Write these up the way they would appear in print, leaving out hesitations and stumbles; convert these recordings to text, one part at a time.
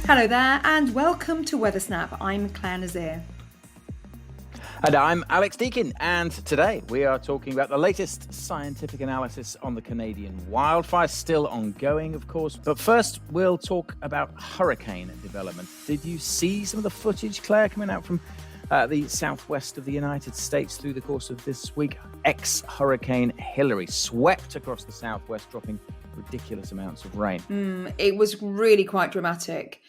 Hello there, and welcome to Weather Snap. I'm Clare Nasir. And I'm Alex Deakin, and today we are talking about the latest scientific analysis on the Canadian wildfires, still ongoing, of course. But first, we'll talk about hurricane development. Did you see some of the footage, Claire, coming out from the southwest of the United States through the course of this week? Ex-Hurricane Hilary swept across the southwest, dropping ridiculous amounts of rain. It was really quite dramatic.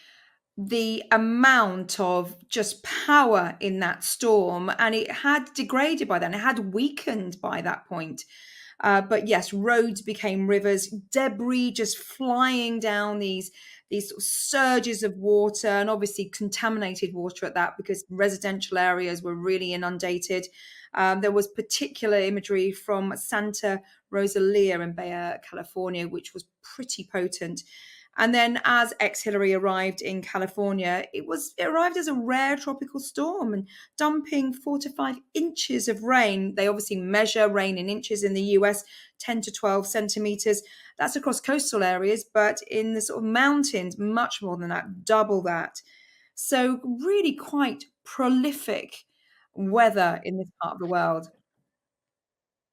The amount of just power in that storm, and it had degraded by then, it had weakened by that point. But yes, roads became rivers, debris just flying down these sort of surges of water, and obviously contaminated water at that, because residential areas were really inundated. There was particular imagery from Santa Rosalia in Baja, California, which was pretty potent. And then as ex-Hilary arrived in California, it arrived as a rare tropical storm and dumping 4 to 5 inches of rain. They obviously measure rain in inches in the US, 10 to 12 centimeters. That's across coastal areas, but in the sort of mountains, much more than that, double that. So really quite prolific weather in this part of the world.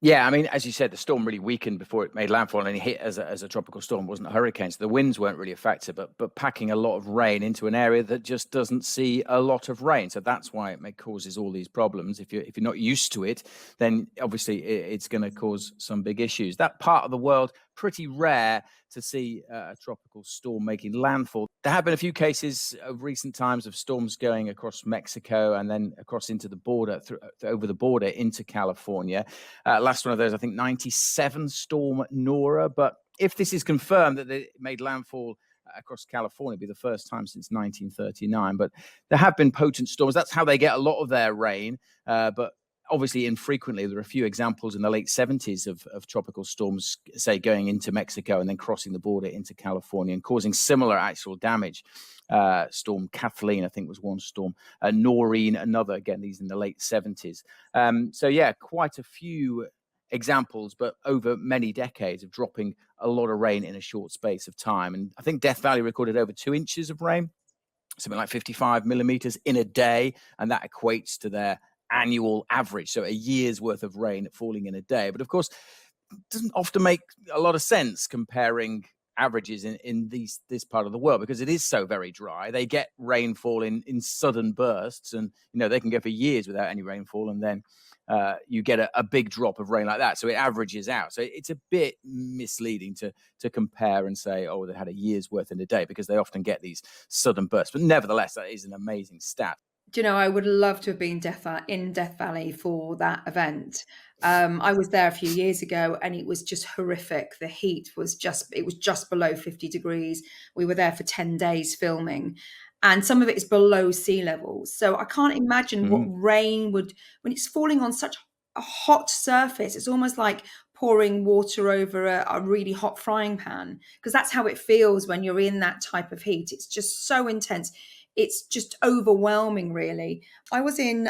Yeah, I mean, as you said, the storm really weakened before it made landfall, and it hit as a tropical storm. It wasn't a hurricane, so the winds weren't really a factor, but packing a lot of rain into an area that just doesn't see a lot of rain. So that's why it causes all these problems. If you're not used to it, then obviously it's going to cause some big issues. That part of the world, pretty rare to see a tropical storm making landfall. There have been a few cases of recent times of storms going across Mexico and then across into the border, over the border into California. Last one of those, I think, 97 storm Nora. But if this is confirmed that it made landfall across California, it'd be the first time since 1939. But there have been potent storms. That's how they get a lot of their rain. But obviously infrequently. There are a few examples in the late 70s of tropical storms, say, going into Mexico and then crossing the border into California and causing similar actual damage. Storm Kathleen, I think, was one storm. Noreen, another. Again, these in the late 70s. So, yeah, quite a few examples, but over many decades of dropping a lot of rain in a short space of time. And I think Death Valley recorded over 2 inches of rain, something like 55 millimeters in a day. And that equates to their annual average, so a year's worth of rain falling in a day. But of course, it doesn't often make a lot of sense comparing averages in this part of the world, because it is so very dry. They get rainfall in sudden bursts, and they can go for years without any rainfall, and then you get a big drop of rain like that. So it averages out. So it's a bit misleading to compare and say, oh, they had a year's worth in a day, because they often get these sudden bursts. But nevertheless, that is an amazing stat. Do you know, I would love to have been in Death Valley for that event. I was there a few years ago, and it was just horrific. The heat was it was just below 50 degrees. We were there for 10 days filming, and some of it is below sea level. So I can't imagine what rain would, when it's falling on such a hot surface. It's almost like pouring water over a really hot frying pan, because that's how it feels when you're in that type of heat. It's just so intense. It's just overwhelming, really. I was in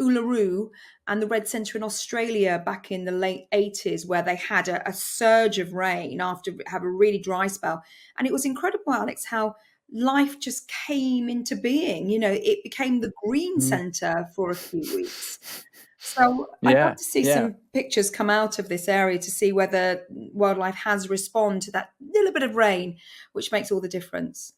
Uluru and the Red Centre in Australia back in the late 80s, where they had a surge of rain after have a really dry spell. And it was incredible, Alex, how life just came into being. It became the green centre for a few weeks. So I'd love Yeah, to see yeah. some pictures come out of this area to see whether wildlife has responded to that little bit of rain, which makes all the difference.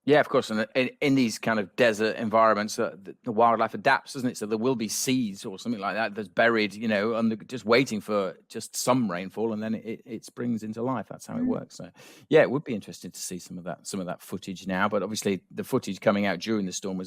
Yeah, of course. And in these kind of desert environments, the wildlife adapts, doesn't it? So there will be seeds or something like that that's buried, under, just waiting for just some rainfall, and then it springs into life. That's how it works. So, yeah, it would be interesting to see some of that footage now. But obviously, the footage coming out during the storm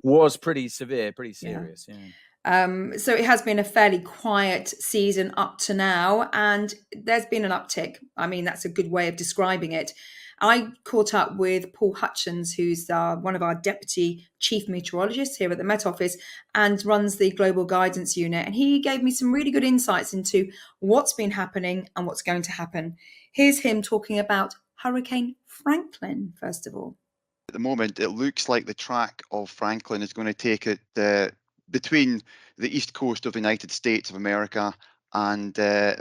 was pretty severe, pretty serious. Yeah. So it has been a fairly quiet season up to now, and there's been an uptick. I mean, that's a good way of describing it. I caught up with Paul Hutchins, who's one of our deputy chief meteorologists here at the Met Office and runs the Global Guidance Unit. And he gave me some really good insights into what's been happening and what's going to happen. Here's him talking about Hurricane Franklin, first of all. At the moment, it looks like the track of Franklin is going to take it between the east coast of the United States of America and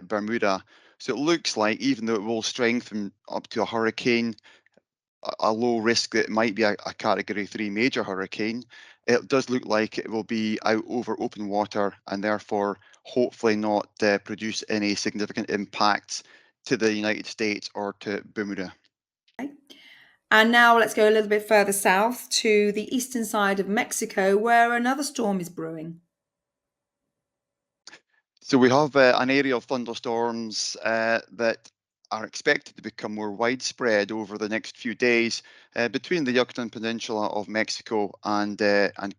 Bermuda. So it looks like, even though it will strengthen up to a hurricane, a low risk that it might be a Category 3 major hurricane, it does look like it will be out over open water and therefore hopefully not produce any significant impacts to the United States or to Bermuda. Okay. And now let's go a little bit further south to the eastern side of Mexico, where another storm is brewing. So we have an area of thunderstorms that are expected to become more widespread over the next few days between the Yucatan Peninsula of Mexico and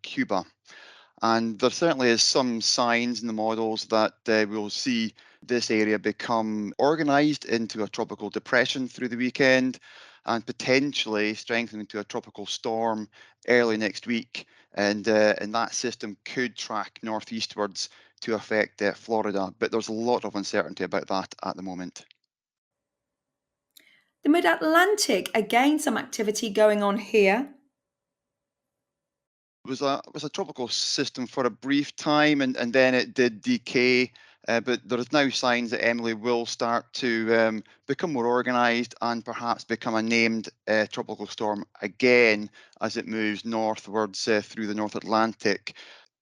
Cuba. And there certainly is some signs in the models that we'll see this area become organised into a tropical depression through the weekend and potentially strengthen into a tropical storm early next week. And that system could track northeastwards to affect Florida. But there's a lot of uncertainty about that at the moment. The mid-Atlantic, again, some activity going on here. It was a tropical system for a brief time, and then it did decay. But there is now signs that Emily will start to become more organised and perhaps become a named tropical storm again as it moves northwards through the North Atlantic.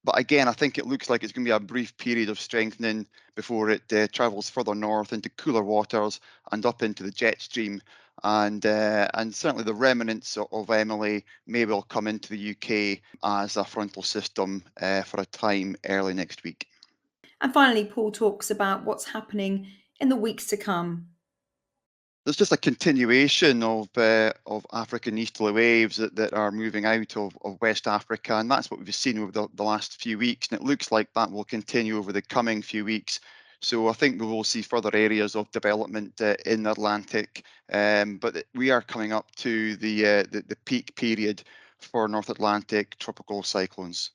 But again, I think it looks like it's going to be a brief period of strengthening before it travels further north into cooler waters and up into the jet stream. And certainly the remnants of Emily may well come into the UK as a frontal system for a time early next week. And finally, Paul talks about what's happening in the weeks to come. There's just a continuation of African easterly waves that are moving out of West Africa, and that's what we've seen over the last few weeks, and it looks like that will continue over the coming few weeks. So I think we will see further areas of development in the Atlantic, but we are coming up to the peak period for North Atlantic tropical cyclones.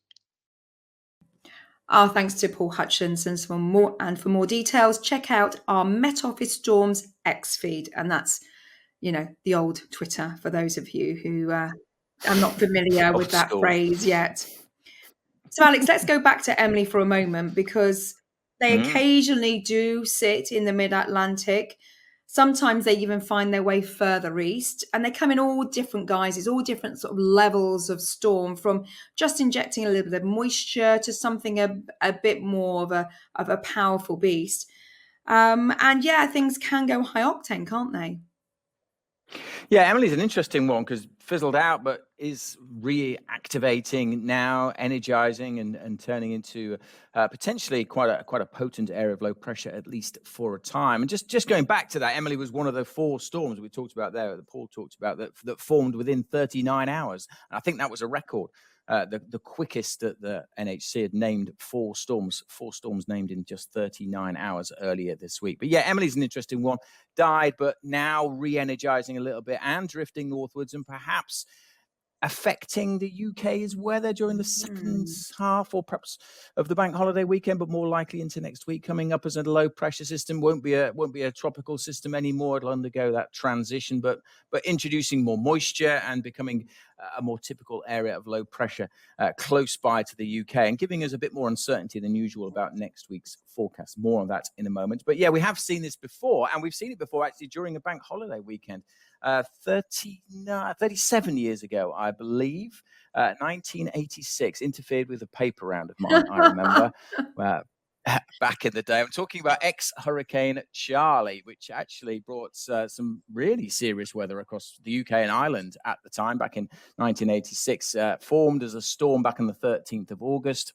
Our thanks to Paul Hutchinson. For more details, check out our Met Office Storms X feed, and that's the old Twitter for those of you who are not familiar with that phrase yet. So, Alex, let's go back to Emily for a moment, because they occasionally do sit in the mid-Atlantic. Sometimes they even find their way further east, and they come in all different guises, all different sort of levels of storm, from just injecting a little bit of moisture to something a bit more of a powerful beast. And yeah, things can go high octane, can't they? Yeah, Emily's an interesting one because fizzled out, but is reactivating now, energizing and turning into potentially quite a potent area of low pressure, at least for a time. And just going back to that, Emily was one of the 4 storms we talked about there, that Paul talked about, that formed within 39 hours. And I think that was a record. The quickest that the NHC had named 4 storms named in just 39 hours earlier this week. But yeah, Emily's an interesting one. Died, but now re-energizing a little bit and drifting northwards and perhaps affecting the UK's weather during the second half, or perhaps of the bank holiday weekend, but more likely into next week. Coming up as a low pressure system, won't be a tropical system anymore. It'll undergo that transition, but introducing more moisture and becoming a more typical area of low pressure close by to the UK, and giving us a bit more uncertainty than usual about next week's forecast. More on that in a moment. But yeah, we have seen this before, and we've seen it before actually during a bank holiday weekend. 37 years ago, I believe, 1986, interfered with a paper round of mine, I remember, back in the day. I'm talking about ex-Hurricane Charlie, which actually brought some really serious weather across the UK and Ireland at the time, back in 1986, formed as a storm back on the 13th of August,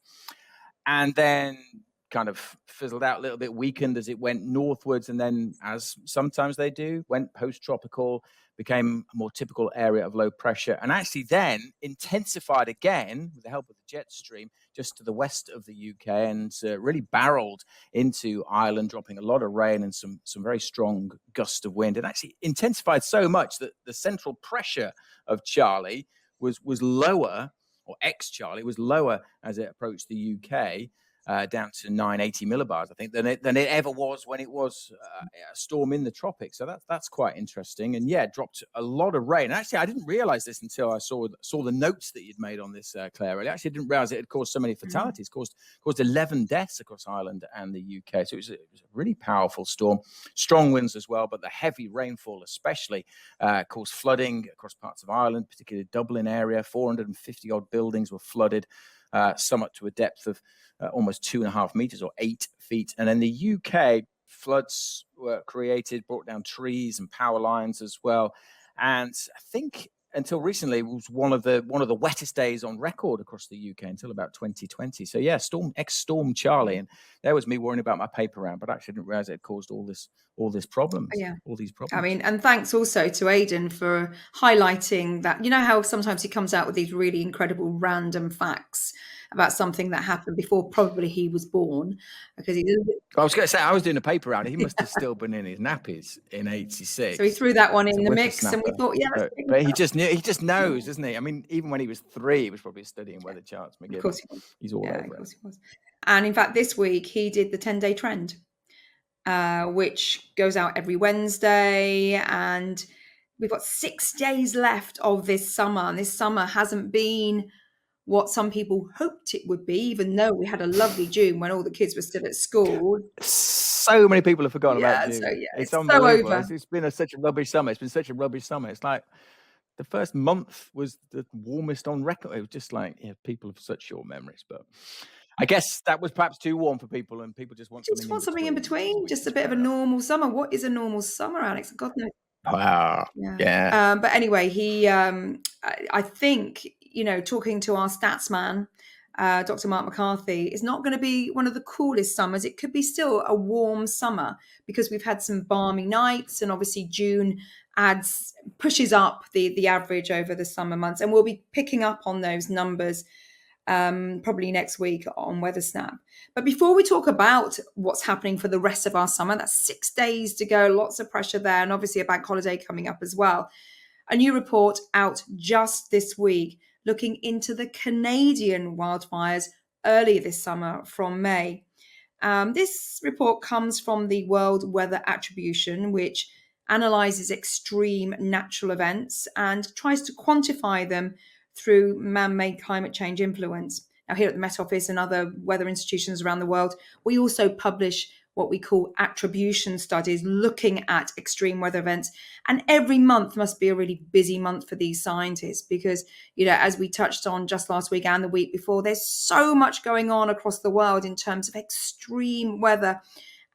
and then kind of fizzled out a little bit, weakened as it went northwards, and then, as sometimes they do, went post-tropical, became a more typical area of low pressure, and actually then intensified again with the help of the jet stream just to the west of the UK, and really barreled into Ireland, dropping a lot of rain and some very strong gusts of wind. It actually intensified so much that the central pressure of Charlie was lower, or ex-Charlie was lower as it approached the UK. down to 980 millibars, I think, than it ever was when it was a storm in the tropics. So that's quite interesting. And yeah, it dropped a lot of rain. Actually, I didn't realize this until I saw the notes that you'd made on this, Clare. I actually didn't realize it had caused so many fatalities. Caused 11 deaths across Ireland and the UK. So it was a really powerful storm. Strong winds as well, but the heavy rainfall especially caused flooding across parts of Ireland, particularly the Dublin area. 450 odd buildings were flooded. Some up to a depth of almost 2.5 meters or 8 feet. And then the UK, floods were created, brought down trees and power lines as well. And I think until recently it was one of the wettest days on record across the UK until about 2020. So yeah, Storm Charlie, and there was me worrying about my paper round, but I actually didn't realize it caused all these problems. Yeah. All these problems. I mean, and thanks also to Aidan for highlighting that. You know how sometimes he comes out with these really incredible random facts about something that happened before probably he was born, because he did. I was going to say, I was doing a paper round. He must have still been in his nappies in '86. So he threw that one in the mix, and we thought, yeah, but he just knew. He just knows, doesn't he? I mean, even when he was 3, he was probably studying weather charts. Of course he was. He's all over of course he was. And in fact, this week he did the 10-day trend, which goes out every Wednesday, and we've got 6 days left of this summer. And this summer hasn't been what some people hoped it would be, even though we had a lovely June when all the kids were still at school. So many people have forgotten about June. So it's so unbelievable. over. It's been such a rubbish summer. It's like the first month was the warmest on record. It was just like, people have such short memories. But I guess that was perhaps too warm for people, and people just want something in between, just a bit of a normal summer. What is a normal summer, Alex? God knows. Wow. Yeah. But anyway, he, I think, talking to our stats man, Dr. Mark McCarthy, is not going to be one of the coolest summers. It could be still a warm summer because we've had some balmy nights, and obviously June pushes up the average over the summer months, and we'll be picking up on those numbers probably next week on WeatherSnap. But before we talk about what's happening for the rest of our summer, that's 6 days to go, lots of pressure there, and obviously a bank holiday coming up as well. A new report out just this week looking into the Canadian wildfires earlier this summer from May. This report comes from the World Weather Attribution, which analyzes extreme natural events and tries to quantify them through man-made climate change influence. Now, here at the Met Office and other weather institutions around the world, we also publish what we call attribution studies looking at extreme weather events. And every month must be a really busy month for these scientists because, as we touched on just last week and the week before, there's so much going on across the world in terms of extreme weather.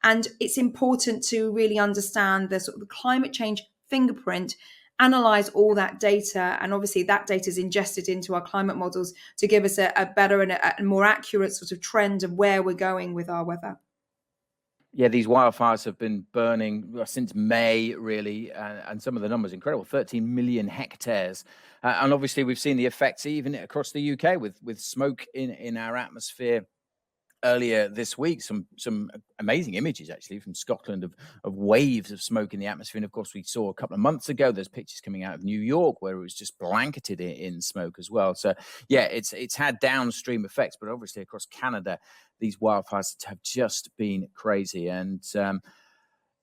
And it's important to really understand the sort of climate change fingerprint, analyze all that data, and obviously that data is ingested into our climate models to give us a better and a more accurate sort of trend of where we're going with our weather. Yeah, these wildfires have been burning since May, really, and some of the numbers incredible, 13 million hectares. And obviously we've seen the effects even across the UK with smoke in our atmosphere. Earlier this week, some amazing images actually from Scotland of waves of smoke in the atmosphere. And of course, we saw a couple of months ago, there's pictures coming out of New York where it was just blanketed in smoke as well. So yeah, it's had downstream effects, but obviously across Canada, these wildfires have just been crazy. And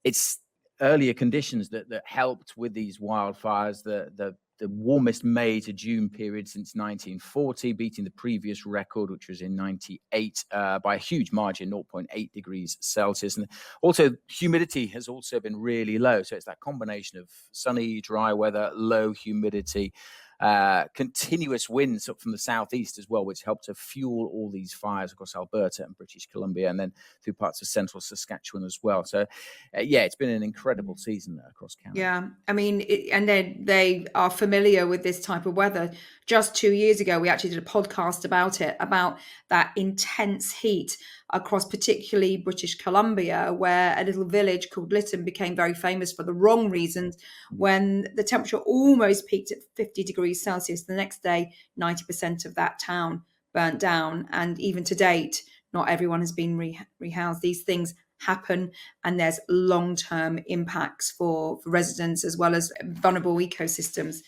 it's earlier conditions that helped with these wildfires. The warmest May to June period since 1940, beating the previous record, which was in 98 by a huge margin, 0.8 degrees Celsius. And also humidity has also been really low. So it's that combination of sunny, dry weather, low humidity, continuous winds up from the southeast as well, which helped to fuel all these fires across Alberta and British Columbia, and then through parts of central Saskatchewan as well. So, it's been an incredible season across Canada. Yeah, I mean, and they are familiar with this type of weather. Just 2 years ago, we actually did a podcast about it, about that intense heat across particularly British Columbia, where a little village called Lytton became very famous for the wrong reasons, when the temperature almost peaked at 50 degrees Celsius. The next day, 90% of that town burnt down. And even to date, not everyone has been rehoused. These things happen, and there's long-term impacts for residents as well as vulnerable ecosystems.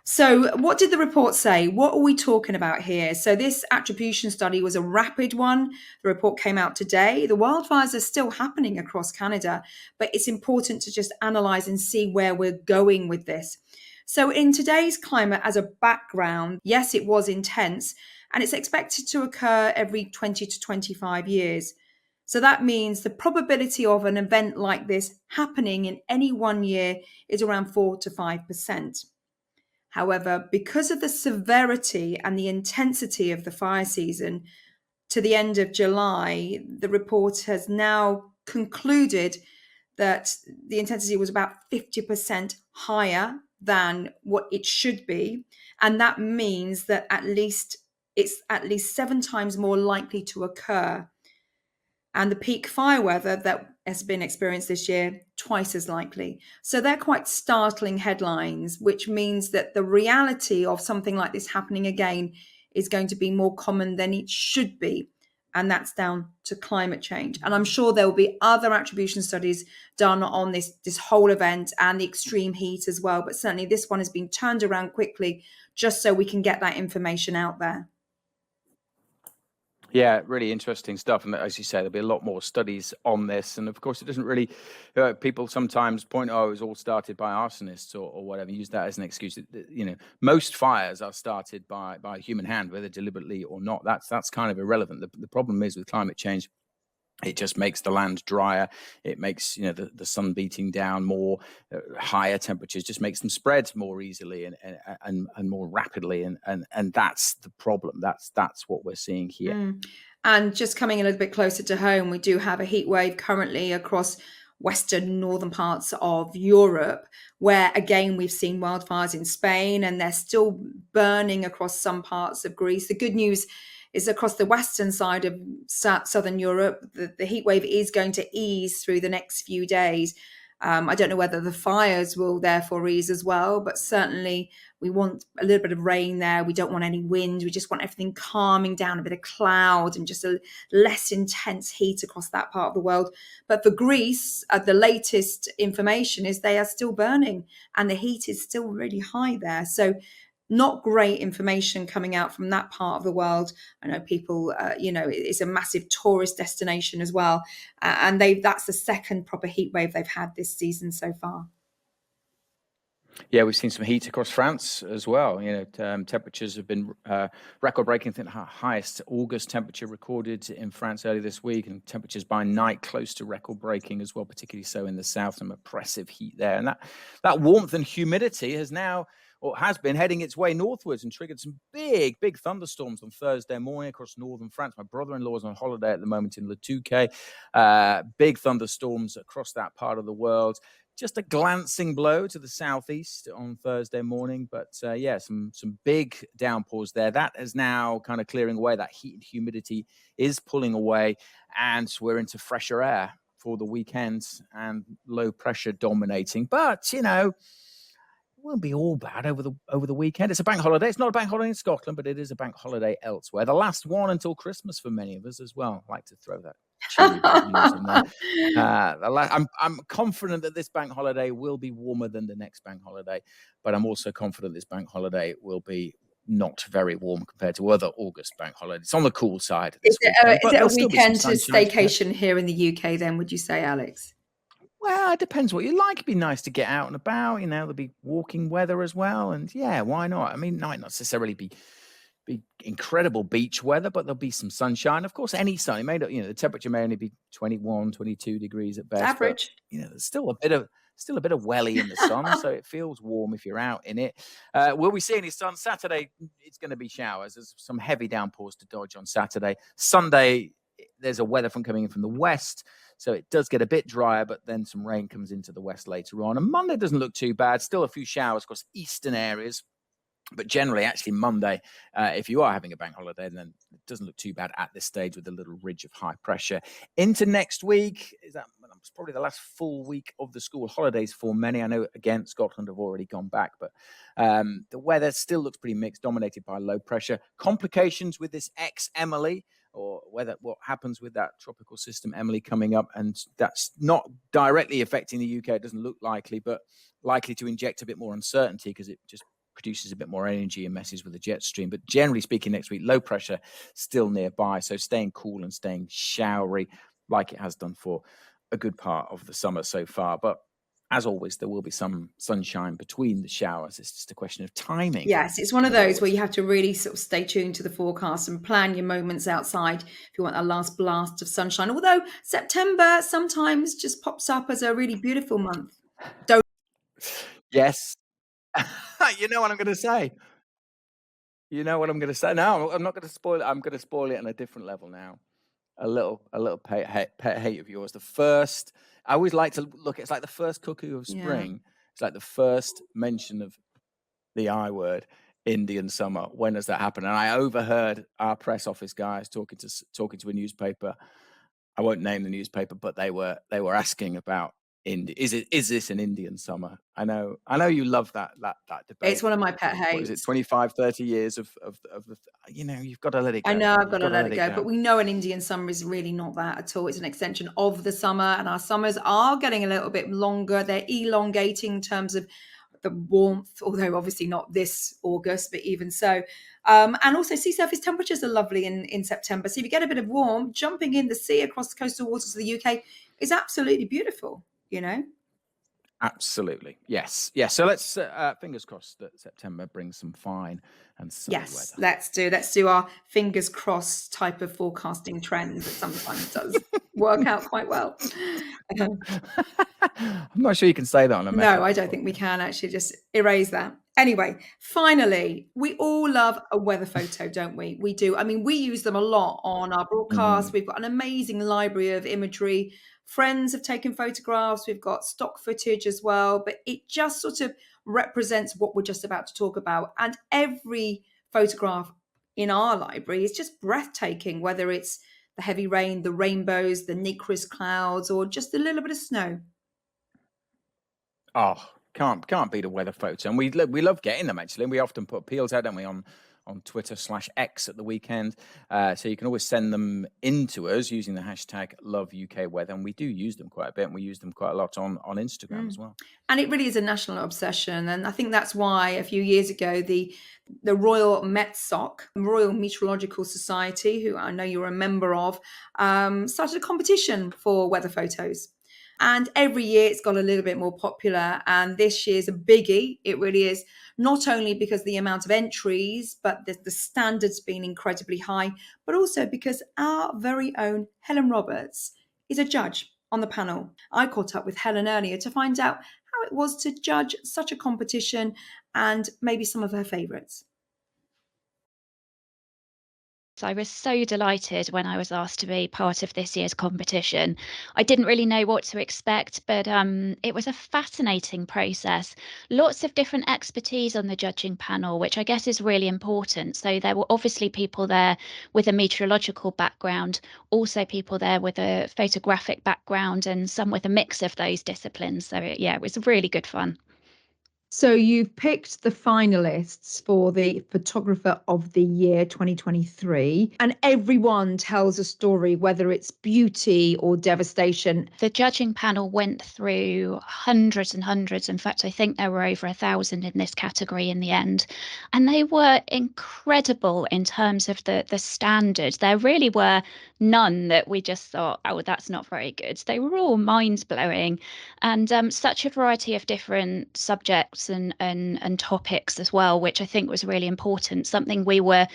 So, what did the report say? What are we talking about here? So, this attribution study was a rapid one. The report came out today. The wildfires are still happening across Canada, but it's important to just analyse and see where we're going with this. So, in today's climate, as a background, yes, it was intense, and it's expected to occur every 20 to 25 years. So, that means the probability of an event like this happening in any one year is around 4 to 5%. However, because of the severity and the intensity of the fire season to the end of July, the report has now concluded that the intensity was about 50% higher than what it should be. And that means that it's at least 7 times more likely to occur. And the peak fire weather that has been experienced this year, twice as likely. So they're quite startling headlines, which means that the reality of something like this happening again is going to be more common than it should be. And that's down to climate change. And I'm sure there will be other attribution studies done on this whole event and the extreme heat as well. But certainly this one has been turned around quickly just so we can get that information out there. Yeah, really interesting stuff. And as you say, there'll be a lot more studies on this. And of course, it doesn't really, people sometimes point, oh, it was all started by arsonists or whatever, use that as an excuse. Most fires are started by a human hand, whether deliberately or not. That's kind of irrelevant. The problem is with climate change, it just makes the land drier. It makes the sun beating down more, higher temperatures just makes them spread more easily and more rapidly, and that's the problem. That's what we're seeing here. And just coming a little bit closer to home, we do have a heat wave currently across western northern parts of Europe, where again we've seen wildfires in Spain, and they're still burning across some parts of Greece. The good news is across the western side of southern Europe, the heat wave is going to ease through the next few days. I don't know whether the fires will therefore ease as well, but certainly we want a little bit of rain there. We don't want any wind. We just want everything calming down, a bit of cloud and just a less intense heat across that part of the world. But for Greece, the latest information is they are still burning and the heat is still really high there. So not great information coming out from that part of the world. I know people, it's a massive tourist destination as well. And that's the second proper heat wave they've had this season so far. Yeah, we've seen some heat across France as well. Temperatures have been record-breaking. I think the highest August temperature recorded in France earlier this week, and temperatures by night close to record-breaking as well, particularly so in the south. Some oppressive heat there, and that warmth and humidity has been heading its way northwards and triggered some big thunderstorms on Thursday morning across northern France. My brother-in-law is on holiday at the moment in Le Touquet. Big thunderstorms across that part of the world. Just a glancing blow to the southeast on Thursday morning, but some big downpours there. That is now kind of clearing away. That heat and humidity is pulling away, and we're into fresher air for the weekend and low pressure dominating. But won't be all bad over the weekend. It's a bank holiday. It's not a bank holiday in Scotland, but it is a bank holiday elsewhere. The last one until Christmas for many of us as well. I like to throw that cheery bit of news in there. I'm confident that this bank holiday will be warmer than the next bank holiday, but I'm also confident this bank holiday will be not very warm compared to other August bank holidays. It's on the cool side. Is it a weekend to staycation here in the UK then, would you say, Alex? Well, it depends what you like. It'd be nice to get out and about. There'll be walking weather as well. And yeah, why not? I mean, it might not necessarily be incredible beach weather, but there'll be some sunshine. Of course, any sun. It may not, the temperature may only be 21, 22 degrees at best. Average. But, there's still a bit of welly in the sun, so it feels warm if you're out in it. Will we see any sun? Saturday, it's going to be showers. There's some heavy downpours to dodge on Saturday. Sunday, there's a weather front coming in from the west, so it does get a bit drier, but then some rain comes into the west later on. And Monday doesn't look too bad. Still a few showers across eastern areas. But generally, actually, Monday, if you are having a bank holiday, then it doesn't look too bad at this stage with a little ridge of high pressure. Into next week, it's probably the last full week of the school holidays for many. I know, again, Scotland have already gone back, but the weather still looks pretty mixed, dominated by low pressure. Complications with this Emily, or what happens with that tropical system Emily coming up, and that's not directly affecting the UK. It doesn't look likely, but likely to inject a bit more uncertainty because it just produces a bit more energy and messes with the jet stream. But generally speaking, next week, low pressure still nearby. So staying cool and staying showery like it has done for a good part of the summer so far. But as always, there will be some sunshine between the showers. It's just a question of timing. Yes, it's one of as those where always. you have to really sort of stay tuned to the forecast and plan your moments outside if you want a last blast of sunshine. Although September sometimes just pops up as a really beautiful month. Yes. You know what I'm going to say. You know what I'm going to say. No, I'm not going to spoil it. I'm going to spoil it on a different level now. A little pet hate of yours. The first, I always like to look. It's like the first cuckoo of Yeah. spring. It's like the first mention of the I word, Indian summer. When does that happen? And I overheard our press office guys talking to a newspaper. I won't name the newspaper, but they were asking about is this an Indian summer? I know you love that debate. It's one of my pet hates. What is it, 25, 30 years of the, you've got to let it go. I know I've got You've to let it go, but we know an Indian summer is really not that at all. It's an extension of the summer, and our summers are getting a little bit longer. They're elongating in terms of the warmth, although obviously not this August, but even so. And also sea surface temperatures are lovely in September. So if you get a bit of warmth, jumping in the sea across the coastal waters of the UK is absolutely beautiful, Absolutely. Yes. So let's fingers crossed that September brings some fine and sunny Yes, weather. let's do our fingers crossed type of forecasting trend that sometimes does work out quite well. I'm not sure you can say that on a No, I don't think we can actually just erase that. Anyway, finally, we all love a weather photo, don't we? We do. I mean, we use them a lot on our broadcast. We've got an amazing library of imagery. Friends have taken photographs. We've got stock footage as well, but it just sort of represents what we're just about to talk about. And every photograph in our library is just breathtaking, whether it's the heavy rain, the rainbows, the nacreous clouds, or just a little bit of snow. Oh, can't beat a weather photo, and we love getting them actually. And we often put appeals out, don't we, on Twitter/X at the weekend. So you can always send them into us using the hashtag #LoveUKWeather, and we do use them quite a bit, and we use them quite a lot on Instagram as well. And it really is a national obsession, and I think that's why a few years ago the Royal Met Soc, Royal Meteorological Society, who I know you're a member of, started a competition for weather photos. And every year it's got a little bit more popular. And this year's a biggie. It really is, not only because the amount of entries, but the standards being incredibly high, but also because our very own Helen Roberts is a judge on the panel. I caught up with Helen earlier to find out how it was to judge such a competition and maybe some of her favourites. So I was so delighted when I was asked to be part of this year's competition. I didn't really know what to expect, but it was a fascinating process. Lots of different expertise on the judging panel, which I guess is really important. So there were obviously people there with a meteorological background, also people there with a photographic background, and some with a mix of those disciplines. So yeah, it was really good fun. So you've picked the finalists for the Photographer of the Year 2023, and everyone tells a story, whether it's beauty or devastation. The judging panel went through hundreds and hundreds. In fact, I think there were over 1,000 in this category in the end. And they were incredible in terms of the standard. There really were none that we just thought, oh, that's not very good. They were all mind-blowing, and such a variety of different subjects and topics as well, which I think was really important. Something we were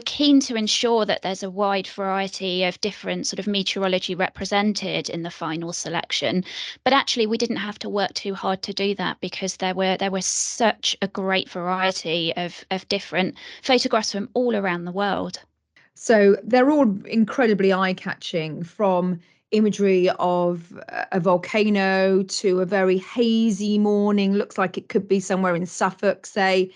keen to ensure that there's a wide variety of different sort of meteorology represented in the final selection. But actually, we didn't have to work too hard to do that, because there was such a great variety of different photographs from all around the world. So they're all incredibly eye-catching, from imagery of a volcano to a very hazy morning, looks like it could be somewhere in Suffolk, say,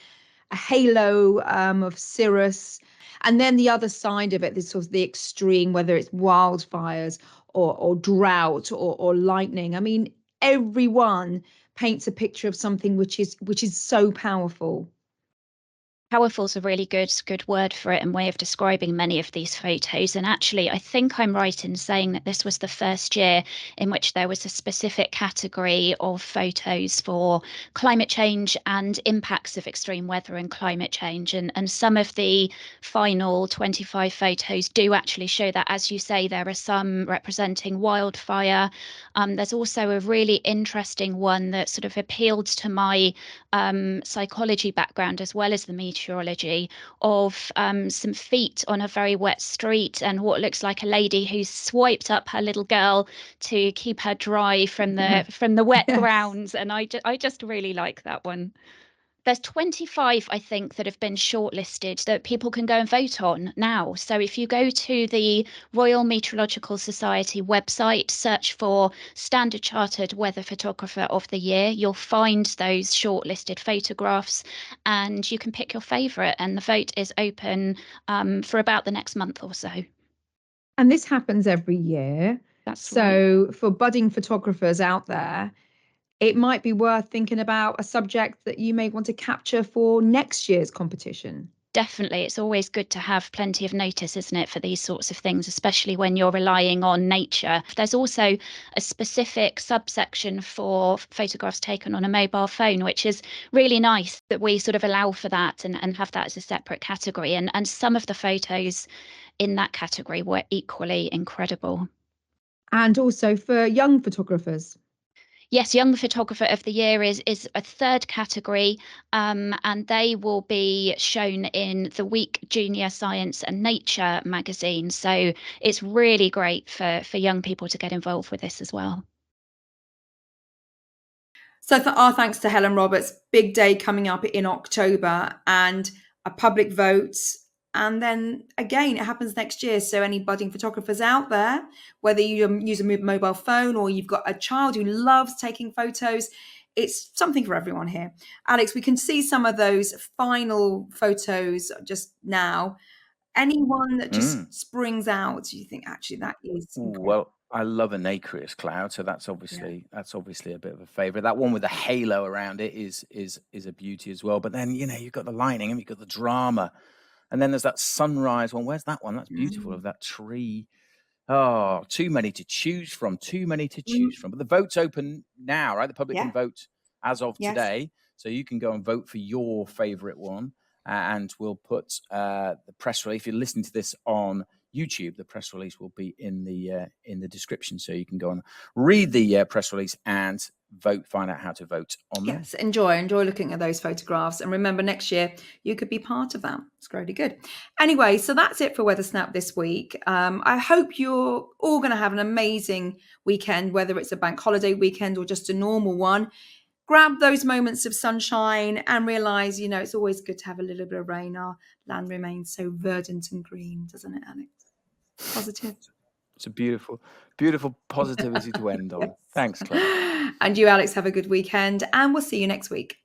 a halo of cirrus. And then the other side of it, this sort of the extreme, whether it's wildfires or drought or lightning. I mean, everyone paints a picture of something which is so powerful. Powerful is a really good word for it and way of describing many of these photos. And actually, I think I'm right in saying that this was the first year in which there was a specific category of photos for climate change and impacts of extreme weather and climate change. And some of the final 25 photos do actually show that. As you say, there are some representing wildfire. There's also a really interesting one that sort of appealed to my psychology background as well as the meteorology, of some feet on a very wet street and what looks like a lady who's swiped up her little girl to keep her dry from the wet Yes. grounds. And I just really like that one. There's 25, I think, that have been shortlisted that people can go and vote on now. So if you go to the Royal Meteorological Society website, search for Standard Chartered Weather Photographer of the Year, you'll find those shortlisted photographs and you can pick your favourite. And the vote is open for about the next month or so. And this happens every year. That's so for budding photographers out there, it might be worth thinking about a subject that you may want to capture for next year's competition. Definitely. It's always good to have plenty of notice, isn't it, for these sorts of things, especially when you're relying on nature. There's also a specific subsection for photographs taken on a mobile phone, which is really nice that we sort of allow for that and have that as a separate category. And some of the photos in that category were equally incredible. And also for young photographers. Yes, Young Photographer of the Year is a third category, and they will be shown in the Week Junior Science and Nature magazine. So it's really great for young people to get involved with this as well. So our thanks to Helen Roberts. Big day coming up in October and a public vote. And then again, it happens next year. So any budding photographers out there, whether you use a mobile phone or you've got a child who loves taking photos, it's something for everyone here. Alex, we can see some of those final photos just now. Anyone that just springs out, do you think actually that is incredible? Well, I love a nacreous cloud, so that's obviously a bit of a favorite. That one with the halo around it is a beauty as well. But then you've got the lighting and you've got the drama, and then there's that sunrise one. Where's that one? That's beautiful, of that tree. Oh, too many to choose from. But the vote's open now, right? The public can vote as of today, so you can go and vote for your favorite one. And we'll put the press release. If you're listening to this on YouTube, the press release will be in the description, so you can go and read the press release and vote. Find out how to vote on there. Yes, enjoy looking at those photographs, and remember, next year you could be part of that. It's really good. Anyway, so that's it for Weather Snap this week. I hope you're all going to have an amazing weekend, whether it's a bank holiday weekend or just a normal one. Grab those moments of sunshine and realize, it's always good to have a little bit of rain. Our land remains so verdant and green, doesn't it, Alex? Positive. It's a beautiful, beautiful positivity to end on. Thanks, Claire. And you, Alex, have a good weekend, and we'll see you next week.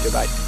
Goodbye.